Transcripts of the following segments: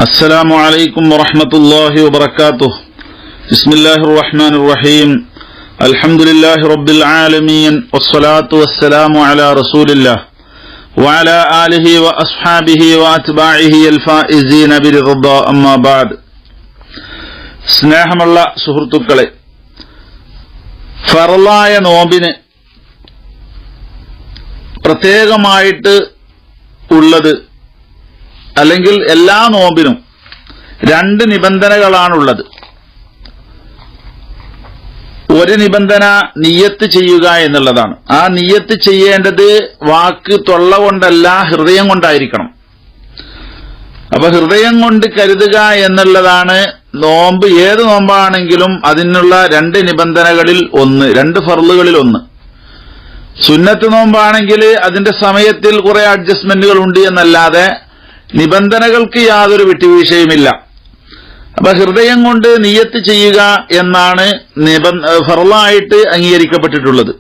السلام عليكم ورحمة الله وبركاته. بسم الله الرحمن الرحيم. الحمد لله رب العالمين والصلاة والسلام على رسول الله وعلى آله وأصحابه وأتباعه الفائزين برضا أما بعد. സ്നേഹമുള്ള സുഹൃത്തുക്കളെ, ഫർളായ നോമ്പിന് പ്രത്യേകമായിട്ട് ഉള്ളത് അല്ലെങ്കിൽ എല്ലാ നോമ്പിനും രണ്ട് നിബന്ധനകളാണുള്ളത്. ഒരു നിബന്ധന നിയ്യത്ത് ചെയ്യുക എന്നുള്ളതാണ്. ആ നിയ്യത്ത് ചെയ്യേണ്ടത് വാക്ക് തൊള്ള കൊണ്ടല്ല, ഹൃദയം കൊണ്ടായിരിക്കണം. അപ്പൊ ഹൃദയം കൊണ്ട് കരുതുക എന്നുള്ളതാണ് നോമ്പ്. ഏത് നോമ്പാണെങ്കിലും അതിനുള്ള രണ്ട് നിബന്ധനകളിൽ ഒന്ന്, രണ്ട് ഫർളുകളിൽ ഒന്ന്. സുന്നത്ത് നോമ്പാണെങ്കിൽ അതിന്റെ സമയത്തിൽ കുറെ അഡ്ജസ്റ്റ്മെന്റുകൾ ഉണ്ട് എന്നല്ലാതെ നിബന്ധനകൾക്ക് യാതൊരു വിട്ടുവീഴ്ചയുമില്ല. അപ്പൊ ഹൃദയം കൊണ്ട് നിയ്യത്ത് ചെയ്യുക എന്നാണ് ഫർളായിട്ട് അംഗീകരിക്കപ്പെട്ടിട്ടുള്ളത്.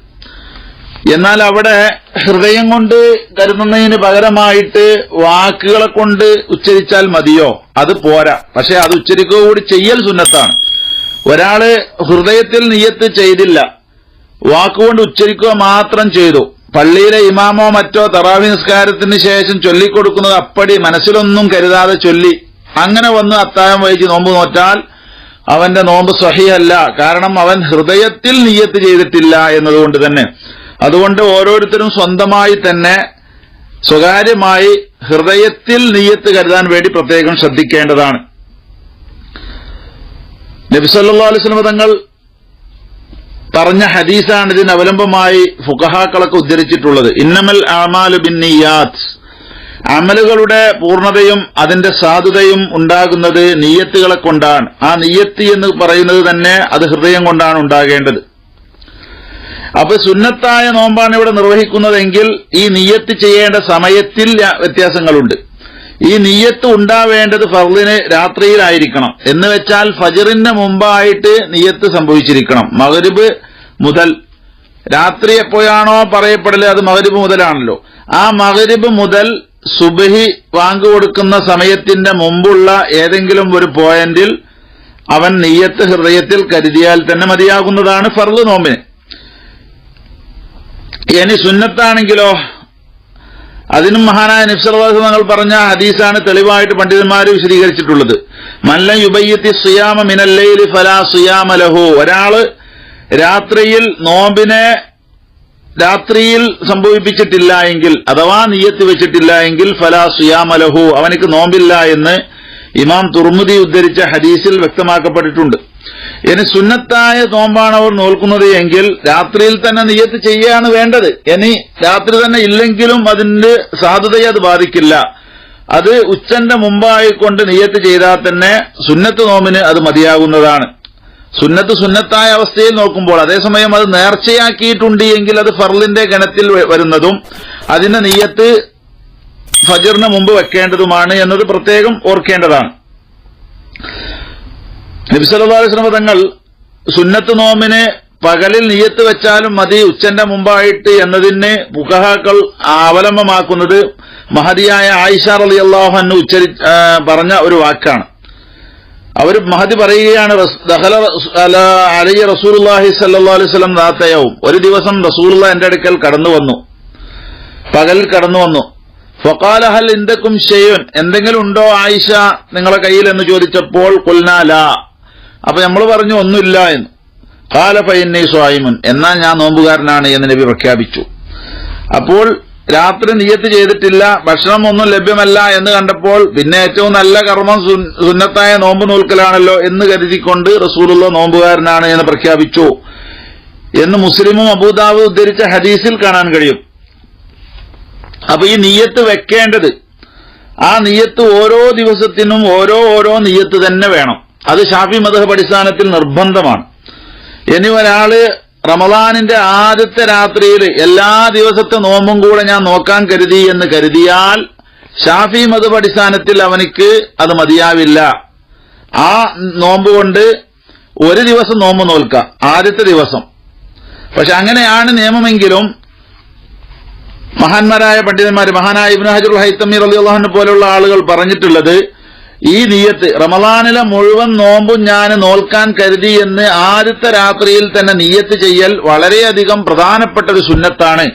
എന്നാൽ അവിടെ ഹൃദയം കൊണ്ട് കരുതുന്നതിന് പകരമായിട്ട് വാക്കുകളെ കൊണ്ട് ഉച്ചരിച്ചാൽ മതിയോ? അത് പോരാ. പക്ഷെ അത് ഉച്ചരിക്കുക കൂടി ചെയ്യൽ സുന്നത്താണ്. ഒരാള് ഹൃദയത്തിൽ നിയ്യത്ത് ചെയ്തില്ല, വാക്കുകൊണ്ട് ഉച്ചരിക്കുക മാത്രം ചെയ്തു, പള്ളിയിലെ ഇമാമോ മറ്റോ തറാവി നിസ്കാരത്തിന് ശേഷം ചൊല്ലിക്കൊടുക്കുന്നത് അപ്പടി മനസ്സിലൊന്നും കരുതാതെ ചൊല്ലി അങ്ങനെ വന്ന് അത്താഴം വഹിച്ച് നോമ്പ് നോറ്റാൽ അവന്റെ നോമ്പ് സ്വഹീഹല്ല. കാരണം അവൻ ഹൃദയത്തിൽ നിയ്യത്ത് ചെയ്തിട്ടില്ല എന്നതുകൊണ്ട് തന്നെ. അതുകൊണ്ട് ഓരോരുത്തരും സ്വന്തമായി തന്നെ സ്വകാര്യമായി ഹൃദയത്തിൽ നിയ്യത്ത് കരുതാൻ വേണ്ടി പ്രത്യേകം ശ്രദ്ധിക്കേണ്ടതാണ്. നബി സല്ലല്ലാഹു അലൈഹി വസല്ലം തങ്ങൾ പറഞ്ഞ ഹദീസാണ് ഇതിന് അവലംബമായി ഫുഖഹാക്കളൊക്കെ ഉദ്ധരിച്ചിട്ടുള്ളത്. ഇന്നമൽ അഅമാലു ബിന്നിയാത്ത്, അമലുകളുടെ പൂർണ്ണതയും അതിന്റെ സാധുതയും ഉണ്ടാകുന്നത് നിയ്യത്തുകളെ കൊണ്ടാണ്. ആ നിയ്യത്ത് എന്ന് പറയുന്നത് തന്നെ അത് ഹൃദയം കൊണ്ടാണ് ഉണ്ടാകേണ്ടത്. അപ്പൊ സുന്നത്തായ നോമ്പാണ് ഇവിടെ നിർവഹിക്കുന്നതെങ്കിൽ ഈ നിയ്യത്ത് ചെയ്യേണ്ട സമയത്തിൽ വ്യത്യാസങ്ങളുണ്ട്. ഈ നിയ്യത്ത് ഉണ്ടാവേണ്ടത് ഫർളിന് രാത്രിയിലായിരിക്കണം. എന്ന് വെച്ചാൽ ഫജ്റിന് മുമ്പായിട്ട് നിയ്യത്ത് സംഭവിച്ചിരിക്കണം. മഗ്രിബ് മുതൽ, രാത്രി എപ്പോഴാണോ പറയപ്പെടല് അത് മഗ്രിബ് മുതലാണല്ലോ. ആ മഗ്രിബ് മുതൽ സുബ്ഹി വാങ്ക് കൊടുക്കുന്ന സമയത്തിന്റെ മുമ്പുള്ള ഏതെങ്കിലും ഒരു പോയിന്റിൽ അവൻ നിയ്യത്ത് ഹൃദയത്തിൽ കരുതിയാൽ തന്നെ മതിയാകുന്നതാണ് ഫർള് നോമ്പിന്. ഇനി സുന്നത്താണെങ്കിലോ അതിനും മഹാനായ നബി സല്ലല്ലാഹു അലൈഹി വസല്ലം പറഞ്ഞ ഹദീസാണ് തെളിവായിട്ട് പണ്ഡിതന്മാർ വിശദീകരിച്ചിട്ടുള്ളത്. മല്ലൻ യുബയ്യിത്തി സിയാമ മിനൽ ലൈലി ഫലാ സിയാമ ലഹു. ഒരാള് രാത്രിയിൽ നോമ്പിനെ രാത്രിയിൽ സംഭവിപ്പിച്ചിട്ടില്ല എങ്കിൽ, അഥവാ നിയ്യത്ത് വെച്ചിട്ടില്ല എങ്കിൽ ഫലാ സിയാമ ലഹു, അവനിക്ക് നോമ്പില്ല എന്ന് ഇമാം തുർമുദി ഉദ്ധരിച്ച ഹദീസിൽ വ്യക്തമാക്കപ്പെട്ടിട്ടുണ്ട്. ഇനി സുന്നത്തായ നോമ്പാണ് അവർ നോൽക്കുന്നത് എങ്കിൽ രാത്രിയിൽ തന്നെ നിയ്യത്ത് ചെയ്യുകയാണ് വേണ്ടത്. ഇനി രാത്രി തന്നെ ഇല്ലെങ്കിലും അതിന്റെ സാധുതയെ അത് ബാധിക്കില്ല. അത് ഉച്ചന്റെ മുമ്പായിക്കൊണ്ട് നിയ്യത്ത് ചെയ്താൽ തന്നെ സുന്നത്ത് നോമ്പിന് അത് മതിയാകുന്നതാണ്. സുന്നത്തായ അവസ്ഥയിൽ നോക്കുമ്പോൾ, അതേസമയം അത് നേർച്ചയാക്കിയിട്ടുണ്ട് എങ്കിൽ അത് ഫർളിന്റെ ഗണത്തിൽ വരുന്നതും അതിന്റെ നിയ്യത്ത് ഫജ്റിന് മുമ്പ് വെക്കേണ്ടതുമാണ് എന്നത് പ്രത്യേകം ഓർക്കേണ്ടതാണ്. നബി സല്ലല്ലാഹു അലൈഹി വസല്ലം തങ്ങൾ സുന്നത്ത് നോമ്പിന് പകലിൽ നിയ്യത്ത് വെച്ചാലും മതി ഉച്ചന്റെ മുമ്പായിട്ട് എന്നതിന് ഫുഖഹാക്കൾ അവലംബമാക്കുന്നത് മഹദിയായ ആയിഷ റളിയല്ലാഹു അൻഹ പറഞ്ഞ ഒരു വാക്കാണ്. അവർ മഹദി പറയുകയാണ്, ദഖല അലൈഹി റസൂലുള്ളാഹി സ്വല്ലല്ലാഹു അലൈഹി വസല്ലം ദാത യൗം, ഒരു ദിവസം റസൂലുള്ളാഹി എന്റെ അടുക്കൽ കടന്നു വന്നു, പകലിൽ കടന്നു വന്നു. ഫഖാല ഹൽ ഇൻദകും ഷൈഉൻ, എന്തെങ്കിലും ഉണ്ടോ ആയിഷ നിങ്ങളെ കയ്യിൽ എന്ന് ചോദിച്ചപ്പോൾ ഖുൽനാ ലാ, അപ്പൊ നമ്മൾ പറഞ്ഞു ഒന്നുമില്ല എന്ന്. ഖാല ഫഇന്നി സ്വായിമുൻ, എന്നാൽ ഞാൻ നോമ്പുകാരനാണ് എന്ന് നബി പ്രഖ്യാപിച്ചു. അപ്പോൾ രാത്രി നിയ്യത്ത് ചെയ്തിട്ടില്ല, ഭക്ഷണം ഒന്നും ലഭ്യമല്ല എന്ന് കണ്ടപ്പോൾ പിന്നെ ഏറ്റവും നല്ല കർമ്മം സുന്നത്തായ നോമ്പ് നോൽക്കലാണല്ലോ എന്ന് കരുതിക്കൊണ്ട് റസൂലുള്ളാഹി നോമ്പുകാരനാണ് എന്ന് പ്രഖ്യാപിച്ചു എന്ന് മുസ്ലിമും അബൂദാവൂദ് ഉദ്ധരിച്ച ഹദീസിൽ കാണാൻ കഴിയും. അപ്പൊ ഈ നിയ്യത്ത് വെക്കേണ്ടത്, ആ നിയ്യത്ത് ഓരോ ദിവസത്തിനും ഓരോ നിയ്യത്ത് തന്നെ വേണം. അത് ശാഫി മദ്ഹബ് അടിസ്ഥാനത്തിൽ നിർബന്ധമാണ്. ഇനി ഒരാള് റമളാനിന്റെ ആദ്യത്തെ രാത്രിയിൽ എല്ലാ ദിവസത്തെ നോമ്പും കൂടെ ഞാൻ നോക്കാൻ കരുതി എന്ന് കരുതിയാൽ ശാഫി മദ്ഹബ് അടിസ്ഥാനത്തിൽ അവനിക്ക് അത് മതിയാവില്ല. ആ നോമ്പ് കൊണ്ട് ഒരു ദിവസം നോമ്പ് നോൽക്കാം, ആദ്യത്തെ ദിവസം. പക്ഷെ അങ്ങനെയാണ് നിയമമെങ്കിലും മഹാന്മാരായ പണ്ഡിതന്മാർ, മഹാനായ ഇബ്നു ഹജറുൽ ഹൈത്തമി റളിയല്ലാഹു അൻഹു പോലുള്ള ആളുകൾ പറഞ്ഞിട്ടുള്ളത്, ഈ നിയ്യത്ത് റമളാനിലെ മുഴുവൻ നോമ്പും ഞാൻ നോൽക്കാൻ കരുതി എന്ന് ആദ്യത്തെ രാത്രിയിൽ തന്നെ നിയ്യത്ത് ചെയ്യൽ വളരെയധികം പ്രധാനപ്പെട്ട ഒരു സുന്നത്താണ്.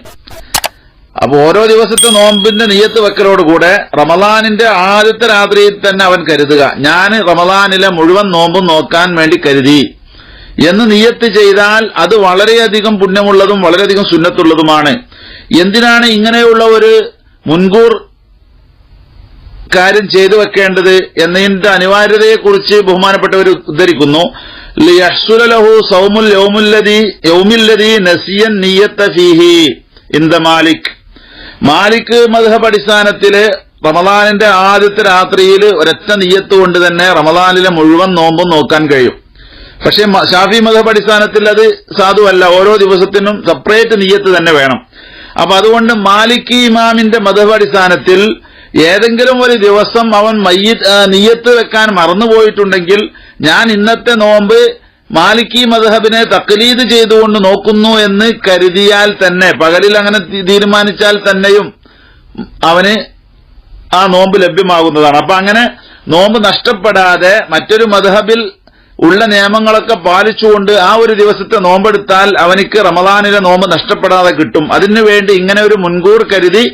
അപ്പൊ ഓരോ ദിവസത്തെ നോമ്പിന്റെ നിയ്യത്ത് വെക്കലോടുകൂടെ റമളാനിന്റെ ആദ്യത്തെ രാത്രിയിൽ തന്നെ അവൻ കരുതുക, ഞാൻ റമളാനിലെ മുഴുവൻ നോമ്പും നോക്കാൻ വേണ്ടി കരുതി എന്ന് നിയ്യത്ത് ചെയ്താൽ അത് വളരെയധികം പുണ്യമുള്ളതും വളരെയധികം സുന്നത്തുള്ളതുമാണ്. എന്തിനാണ് ഇങ്ങനെയുള്ള ഒരു മുൻകൂർ കാര്യം ചെയ്തു വെക്കേണ്ടത് എന്നതിന്റെ അനിവാര്യതയെക്കുറിച്ച് ബഹുമാനപ്പെട്ടവർ ഉദ്ധരിക്കുന്നു. ലിയഹ്സുല ലഹു സൗമുൽ യൗമില്ലദീ നസിയൻ നിയ്യത ഫീഹി ഇൻദ മാലിക് മദ്ഹബ് അടിസ്ഥാനത്തില് റമളാനിന്റെ ആദ്യത്തെ രാത്രിയിൽ ഒരൊറ്റ നിയ്യത്ത് കൊണ്ട് തന്നെ റമളാനിലെ മുഴുവൻ നോമ്പും നോക്കാൻ കഴിയും. പക്ഷെ ഷാഫി മദ്ഹബ് അടിസ്ഥാനത്തിൽ അത് സാധുവല്ല, ഓരോ ദിവസത്തിനും സെപ്പറേറ്റ് നിയ്യത്ത് തന്നെ വേണം. അപ്പൊ അതുകൊണ്ട് മാലിക്കി ഇമാമിന്റെ മദ്ഹബ് അടിസ്ഥാനത്തിൽ ഏതെങ്കിലും ഒരു ദിവസം അവൻ നിയ്യത്ത് വെക്കാൻ മറന്നുപോയിട്ടുണ്ടെങ്കിൽ ഞാൻ ഇന്നത്തെ നോമ്പ് മാലിക്കി മദ്ഹബിനെ തഖ്ലീദ് ചെയ്തുകൊണ്ട് നോക്കുന്നു എന്ന് കരുതിയാൽ തന്നെ, പകലിൽ അങ്ങനെ തീരുമാനിച്ചാൽ തന്നെയും അവന് ആ നോമ്പ് ലഭ്യമാകുന്നതാണ്. അപ്പൊ അങ്ങനെ നോമ്പ് നഷ്ടപ്പെടാതെ മറ്റൊരു മദ്ഹബിൽ ഉള്ള നിയമങ്ങളൊക്കെ പാലിച്ചുകൊണ്ട് ആ ഒരു ദിവസത്തെ നോമ്പെടുത്താൽ അവനിക്ക് റമളാനിലെ നോമ്പ് നഷ്ടപ്പെടാതെ കിട്ടും. അതിനുവേണ്ടി ഇങ്ങനെ ഒരു മുൻകൂർ കരുതി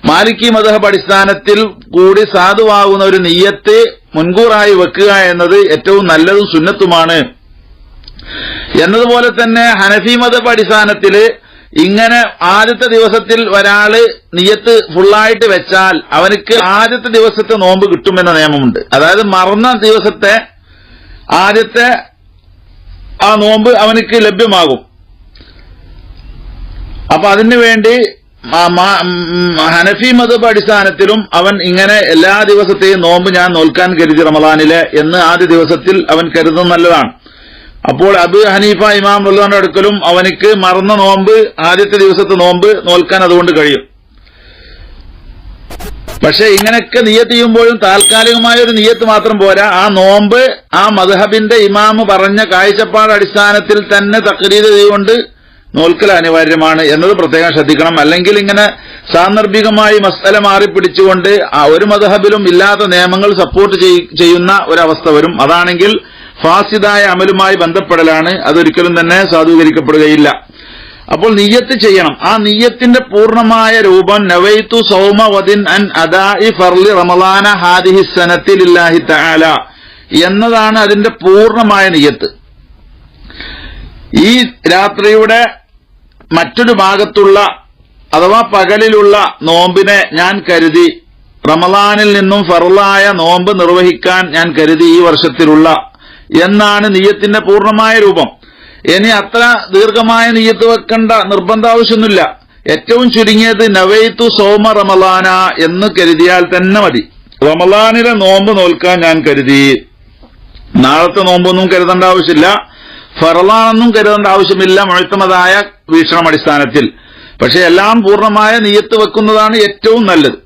മാലിക്കി മദ്ഹബ് അടിസ്ഥാനത്തിൽ കൂടി സാധുവാകുന്ന ഒരു നിയ്യത്ത് മുൻകൂറായി വെക്കുക എന്നത് ഏറ്റവും നല്ലതും സുന്നത്തുമാണ്. എന്നതുപോലെ തന്നെ ഹനഫി മദ്ഹബ് അടിസ്ഥാനത്തില് ഇങ്ങനെ ആദ്യത്തെ ദിവസത്തിൽ ഒരാള് നിയ്യത്ത് ഫുള്ളായിട്ട് വെച്ചാൽ അവനക്ക് ആദ്യത്തെ ദിവസത്തെ നോമ്പ് കിട്ടുമെന്ന നിയമമുണ്ട്. അതായത് മറന്ന ദിവസത്തെ ആദ്യത്തെ ആ നോമ്പ് അവനക്ക് ലഭ്യമാകും. അപ്പൊ അതിനു വേണ്ടി ഹനഫി മദ്ഹബ് അടിസ്ഥാനത്തിലും അവൻ ഇങ്ങനെ എല്ലാ ദിവസത്തെയും നോമ്പ് ഞാൻ നോൽക്കാൻ കരുതി റമളാനിലെ എന്ന് ആദ്യ ദിവസത്തിൽ അവൻ കരുതുന്നത് നല്ലതാണ്. അപ്പോൾ അബൂ ഹനീഫ ഇമാം റളിയല്ലാഹു അടുക്കലും അവനിക്ക് മറന്ന നോമ്പ് ആദ്യത്തെ ദിവസത്തെ നോമ്പ് നോൽക്കാൻ അതുകൊണ്ട് കഴിയും. പക്ഷെ ഇങ്ങനെയൊക്കെ നിയ്യത്ത് ചെയ്യുമ്പോഴും താൽക്കാലികമായ ഒരു നിയ്യത്ത് മാത്രം പോരാ, ആ നോമ്പ് ആ മദ്ഹബിന്റെ ഇമാമ് പറഞ്ഞ കാഴ്ചപ്പാട് അടിസ്ഥാനത്തിൽ തന്നെ തഖ്ലീദ് ചെയ്തുകൊണ്ട് നോൽക്കൽ അനിവാര്യമാണ് എന്നത് പ്രത്യേകം ശ്രദ്ധിക്കണം. അല്ലെങ്കിൽ ഇങ്ങനെ സാന്ദർഭികമായി മസ്അല മാറിപ്പിടിച്ചുകൊണ്ട് ആ ഒരു മദ്ഹബിലും ഇല്ലാത്ത നിയമങ്ങൾ സപ്പോർട്ട് ചെയ്യുന്ന ഒരവസ്ഥ വരും. അതാണെങ്കിൽ ഫാസിദായ അമലുമായി ബന്ധപ്പെടലാണ്, അതൊരിക്കലും തന്നെ സാധൂകരിക്കപ്പെടുകയില്ല. അപ്പോൾ നിയ്യത്ത് ചെയ്യണം. ആ നിയ്യത്തിന്റെ പൂർണ്ണമായ രൂപം നവൈതു സൗമ വദിൻ അൻ അദാഇ ഫർളി റമളാന ഹാദിഹി സനത്തി ലില്ലാഹി തആല എന്നതാണ് അതിന്റെ പൂർണ്ണമായ നിയ്യത്ത്. ഈ രാത്രിയുടെ മറ്റൊരു ഭാഗത്തുള്ള അഥവാ പകലിലുള്ള നോമ്പിനെ ഞാൻ കരുതി റമളാനിൽ നിന്നും ഫർളായ നോമ്പ് നിർവഹിക്കാൻ ഞാൻ കരുതി ഈ വർഷത്തിലുള്ള എന്നാണ് നിയ്യത്തിന്റെ പൂർണ്ണമായ രൂപം. ഇനി അത്ര ദീർഘമായ നിയ്യത്ത് വെക്കേണ്ട നിർബന്ധ ആവശ്യമൊന്നുമില്ല. ഏറ്റവും ചുരുങ്ങിയത് നവൈതു സൗമ റമളാന എന്ന് കരുതിയാൽ തന്നെ മതി. റമളാനിലെ നോമ്പ് നോൽക്കാൻ ഞാൻ കരുതി. നാളത്തെ നോമ്പൊന്നും കരുതേണ്ട ആവശ്യമില്ല, ഫർളാണെന്നും കരുതേണ്ട ആവശ്യമില്ല മുഅ്തമദായ വീക്ഷണം അടിസ്ഥാനത്തിൽ. പക്ഷെ എല്ലാം പൂർണ്ണമായ നിയ്യത്ത് വെക്കുന്നതാണ് ഏറ്റവും നല്ലത്.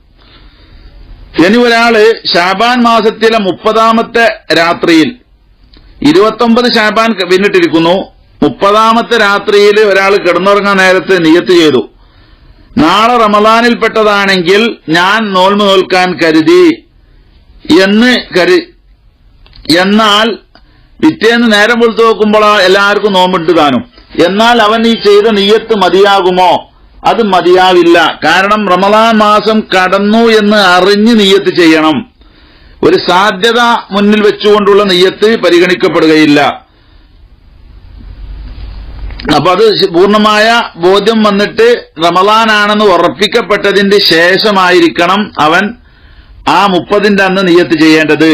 ഇനി ഒരാള് ശഅബാൻ മാസത്തിലെ 30-ാമത്തെ രാത്രിയിൽ 29 ശഅബാൻ പിന്നിട്ടിരിക്കുന്നു, 30-ാമത്തെ രാത്രിയിൽ ഒരാൾ കിടന്നുറങ്ങാൻ നേരത്ത് നിയ്യത്ത് ചെയ്തു, നാളെ റമളാനിൽപ്പെട്ടതാണെങ്കിൽ ഞാൻ നോൽമ്പ് നോൽക്കാൻ കരുതി എന്നാൽ പിറ്റേന്ന് നേരം വെളുത്തു നോക്കുമ്പോൾ എല്ലാവർക്കും നോമ്പുണ്ട് താനും. എന്നാൽ അവൻ ഈ ചെയ്ത നിയ്യത്ത് മതിയാകുമോ? അത് മതിയാവില്ല. കാരണം റമളാൻ മാസം കടന്നു എന്ന് അറിഞ്ഞ് നിയ്യത്ത് ചെയ്യണം. ഒരു സാധ്യത മുന്നിൽ വെച്ചുകൊണ്ടുള്ള നിയ്യത്ത് പരിഗണിക്കപ്പെടുകയില്ല. അപ്പൊ അത് പൂർണ്ണമായ ബോധ്യം വന്നിട്ട് റമളാനാണെന്ന് ഉറപ്പിക്കപ്പെട്ടതിന്റെ ശേഷമായിരിക്കണം അവൻ ആ 30-ന്റെ അന്ന് നിയ്യത്ത് ചെയ്യേണ്ടത്.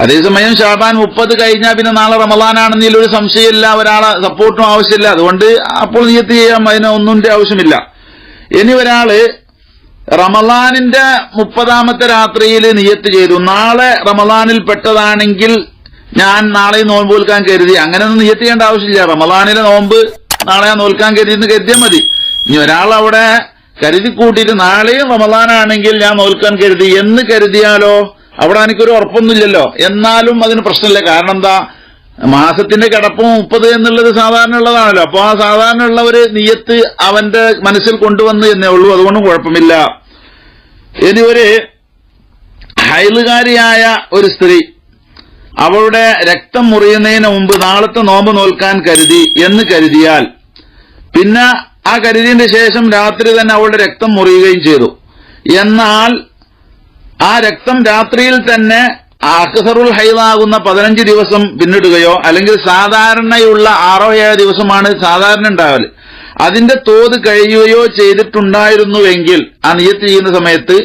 അതേസമയം ശഅബാൻ 30 കഴിഞ്ഞാൽ പിന്നെ നാളെ റമളാനാണെന്നതിൽ ഒരു സംശയമില്ല, ഒരാളെ സപ്പോർട്ടും ആവശ്യമില്ല. അതുകൊണ്ട് അപ്പോൾ നിയ്യത്ത് ചെയ്യാൻ അതിന് ഒന്നിന്റെ ആവശ്യമില്ല. ഇനി ഒരാള് റമളാനിന്റെ 30-ാമത്തെ രാത്രിയിൽ നിയ്യത്ത് ചെയ്തു, നാളെ റമളാനിൽ പെട്ടതാണെങ്കിൽ ഞാൻ നാളെ നോമ്പ് നോൽക്കാൻ കരുതി, അങ്ങനെയൊന്നും നിയ്യത്ത് ചെയ്യേണ്ട ആവശ്യമില്ല. റമളാനിലെ നോമ്പ് നാളെ നോൽക്കാൻ കരുതിയെന്ന് കരുതിയാൽ മതി. ഇനി ഒരാൾ അവിടെ കരുതി കൂട്ടിയിട്ട് നാളെയും റമളാനാണെങ്കിൽ ഞാൻ നോൽക്കാൻ കരുതി എന്ന് കരുതിയാലോ അവിടെ എനിക്കൊരു ഉറപ്പൊന്നുമില്ലല്ലോ. എന്നാലും അതിന് പ്രശ്നമില്ല. കാരണം എന്താ, മാസത്തിന്റെ കിടപ്പും 30 എന്നുള്ളത് സാധാരണ ഉള്ളതാണല്ലോ. അപ്പൊ ആ സാധാരണ ഉള്ള ഒരു നിയ്യത്ത് അവന്റെ മനസ്സിൽ കൊണ്ടുവന്ന് എന്നേ ഉള്ളൂ, അതുകൊണ്ടും കുഴപ്പമില്ല. ഇനി ഒരു ഹൈലുകാരിയായ ഒരു സ്ത്രീ അവളുടെ രക്തം മുറിയുന്നതിന് മുമ്പ് നാളത്തെ നോമ്പ് നോൽക്കാൻ കരുതി എന്ന് കരുതിയാൽ പിന്നെ ആ കരുതിയതിന് ശേഷം രാത്രി തന്നെ അവളുടെ രക്തം മുറിയുകയും ചെയ്തു. എന്നാൽ ആ രക്തം രാത്രിയിൽ തന്നെ അക്സറുൽ ഹൈദാകുന്ന 15 ദിവസം പിന്നിടുകയോ അല്ലെങ്കിൽ സാധാരണയുള്ള 6-7 ദിവസമാണ് സാധാരണ ഉണ്ടാവല്, അതിന്റെ തോത് കഴിയുകയോ ചെയ്തിട്ടുണ്ടായിരുന്നുവെങ്കിൽ ആ നിയ്യത്ത് ചെയ്യുന്ന സമയത്ത്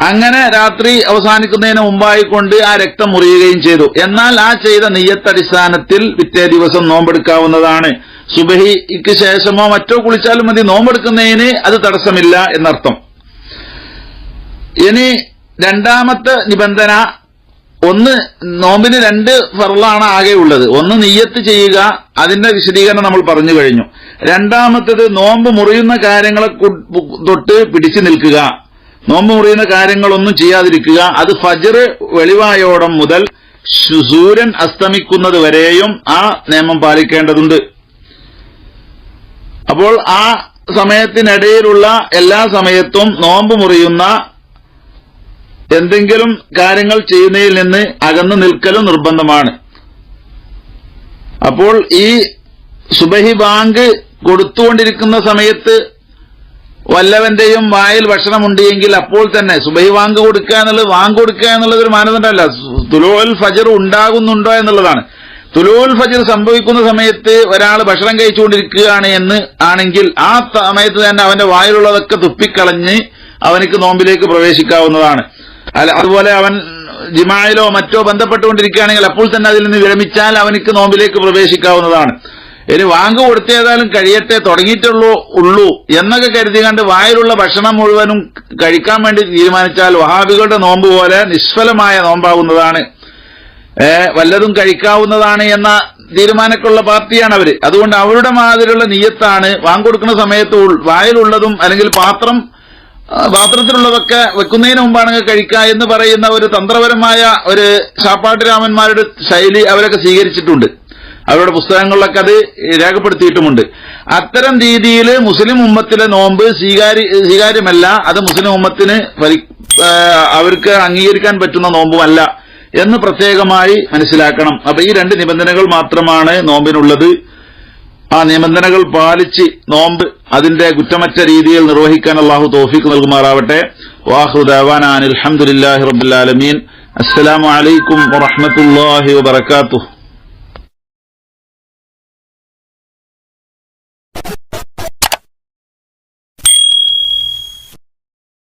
അങ്ങനെ രാത്രി അവസാനിക്കുന്നതിന് മുമ്പായിക്കൊണ്ട് ആ രക്തം മുറിയുകയും ചെയ്തു. എന്നാൽ ആ ചെയ്ത നിയ്യത്ത് അടിസ്ഥാനത്തിൽ പിറ്റേ ദിവസം നോമ്പെടുക്കാവുന്നതാണ്. സുബഹിക്ക് ശേഷമോ മറ്റോ കുളിച്ചാലും മതി, നോമ്പെടുക്കുന്നതിന് അത് തടസ്സമില്ല എന്നർത്ഥം. ഇനി രണ്ടാമത്തെ നിബന്ധന, ഒന്ന് നോമ്പിന് 2 ഫർളാണ് ആകെ ഉള്ളത്. ഒന്ന് നിയ്യത്ത് ചെയ്യുക, അതിന്റെ വിശദീകരണം നമ്മൾ പറഞ്ഞു കഴിഞ്ഞു. രണ്ടാമത്തേത് നോമ്പ് മുറിയുന്ന കാര്യങ്ങളെ തൊട്ട് പിടിച്ചു നിൽക്കുക, നോമ്പ് മുറിയുന്ന കാര്യങ്ങളൊന്നും ചെയ്യാതിരിക്കുക. അത് ഫജ്ർ വെളിവായോടം മുതൽ സൂര്യൻ അസ്തമിക്കുന്നത് വരെയും ആ നിയമം പാലിക്കേണ്ടതുണ്ട്. അപ്പോൾ ആ സമയത്തിനിടയിലുള്ള എല്ലാ സമയത്തും നോമ്പ് മുറിയുന്ന എന്തെങ്കിലും കാര്യങ്ങൾ ചെയ്യുന്നതിൽ നിന്ന് അകന്നു നിൽക്കലും നിർബന്ധമാണ്. അപ്പോൾ ഈ സുബഹി ബാങ്ക് കൊടുത്തുകൊണ്ടിരിക്കുന്ന സമയത്ത് വല്ലവന്റെയും വായിൽ ഭക്ഷണമുണ്ട് എങ്കിൽ അപ്പോൾ തന്നെ സുബഹി വാങ്ക് കൊടുക്കുക എന്നുള്ളത് ഒരു മാനദണ്ഡമല്ല, തുലൂഉൽ ഫജ്ർ ഉണ്ടാകുന്നുണ്ടോ എന്നുള്ളതാണ്. തുലൂഉൽ ഫജ്ർ സംഭവിക്കുന്ന സമയത്ത് ഒരാൾ ഭക്ഷണം കഴിച്ചുകൊണ്ടിരിക്കുകയാണ് ആണെങ്കിൽ ആ സമയത്ത് തന്നെ അവന്റെ വായിലുള്ളതൊക്കെ തുപ്പിക്കളഞ്ഞ് അവനക്ക് നോമ്പിലേക്ക് പ്രവേശിക്കാവുന്നതാണ്. അതുപോലെ അവൻ ജിമായിലോ മറ്റോ ബന്ധപ്പെട്ടുകൊണ്ടിരിക്കുകയാണെങ്കിൽ അപ്പോൾ തന്നെ അതിൽ നിന്ന് വിരമിച്ചാൽ അവനക്ക് നോമ്പിലേക്ക് പ്രവേശിക്കാവുന്നതാണ്. ഇനി വാങ്ക് കൊടുത്തേതായാലും കഴിയട്ടെ, തുടങ്ങിയിട്ടുള്ളൂ എന്നൊക്കെ കരുതി കണ്ട് വായിലുള്ള ഭക്ഷണം മുഴുവനും കഴിക്കാൻ വേണ്ടി തീരുമാനിച്ചാൽ വഹാബികളുടെ നോമ്പ് പോലെ നിഷ്ഫലമായ നോമ്പാകുന്നതാണ്. വല്ലതും കഴിക്കാവുന്നതാണ് എന്ന തീരുമാനക്കുള്ള പാർട്ടിയാണ് അവര്. അതുകൊണ്ട് അവരുടെ മാതിരിയുള്ള നിയ്യത്താണ് വാങ്ക് കൊടുക്കുന്ന സമയത്ത് വായിലുള്ളതും അല്ലെങ്കിൽ പാത്രത്തിലുള്ളതൊക്കെ വെക്കുന്നതിന് മുമ്പാണെങ്കിൽ കഴിക്കുക എന്ന് പറയുന്ന ഒരു തന്ത്രപരമായ ഒരു ശാപ്പാട്ടുരാമന്മാരുടെ ശൈലി അവരൊക്കെ സ്വീകരിച്ചിട്ടുണ്ട്. അവരുടെ പുസ്തകങ്ങളിലൊക്കെ അത് രേഖപ്പെടുത്തിയിട്ടുമുണ്ട്. അത്തരം രീതിയിൽ മുസ്ലിം ഉമ്മത്തിലെ നോമ്പ് സ്വീകാര്യമല്ല, അത് മുസ്ലിം ഉമ്മത്തിന് അവർക്ക് അംഗീകരിക്കാൻ പറ്റുന്ന നോമ്പുമല്ല എന്ന് പ്രത്യേകമായി മനസ്സിലാക്കണം. അപ്പൊ ഈ 2 നിബന്ധനകൾ മാത്രമാണ് നോമ്പിനുള്ളത്. ആ നിബന്ധനകൾ പാലിച്ച് നോമ്പ് അതിന്റെ കുറ്റമറ്റ രീതിയിൽ നിർവഹിക്കാൻ അല്ലാഹു തൗഫീഖ് നൽകുമാറാവട്ടെ. വാഖിറു ദഅവാനാ അൽഹംദുലില്ലാഹി റബ്ബിൽ ആലമീൻ. അസ്സലാമു അലൈക്കും വറഹ്മത്തുള്ളാഹി വബറകാതുഹു.